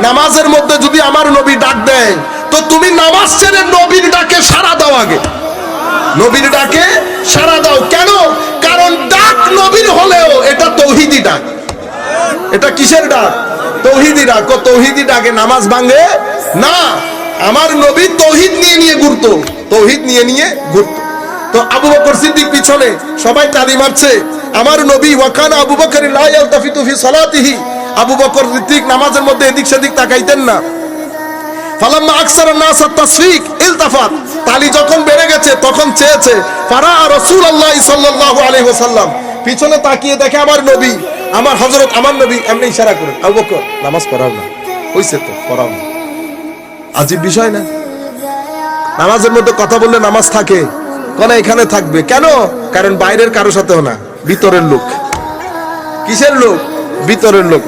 নামাজের মধ্যে যদি আমার নবী ডাক দেয়, তো তুমি নামাজ ছেড়ে নবীর ডাকে সাড়া দাও। আগে নবীর ডাকে সাড়া দাও। কেন? কারণ ডাক নবীর হলেও এটা তৌহিদি ডাক। এটা কিসের ডাক? তৌহিদি ডাক। ও তৌহিদি ডাকে নামাজ ভাঙে না। আমার নবী তৌহিদ নিয়ে ঘুরতো, তৌহিদ নিয়ে ঘুরতো। তো আবু বকর সিদ্দিক পিছনে সবাই তালি মারছে। আমার নবী ওয়াকানা আবু বকর লা ইয়ালতাফিতু ফি সালাতিহি, আবু বকর সিদ্দিক নামাজের মধ্যে এদিক সেদিক তাকাইতেন না। ফালাম্মা আকসারান নাস তাসফিক ইলতাফাত, তালি যখন বেড়ে গেছে তখন চেয়েছে। ফারা রাসূলুল্লাহ সাল্লাল্লাহু আলাইহি ওয়াসাল্লাম, পিছনে তাকিয়ে দেখে আমার নবী, আমার হযরত আমার নবী এমনি ইশারা করে, আবু বকর নামাজ পড়াও না, হইছে তো পড়াও না। আজীব বিষয় না? নামাজের মধ্যে কথা বললে নামাজ থাকে কোন? এখানে থাকবে কেন? কারণ বাইরের কারো সাথেও না, ভিতরের লোক। কিসের লোক? ভিতরের লোক।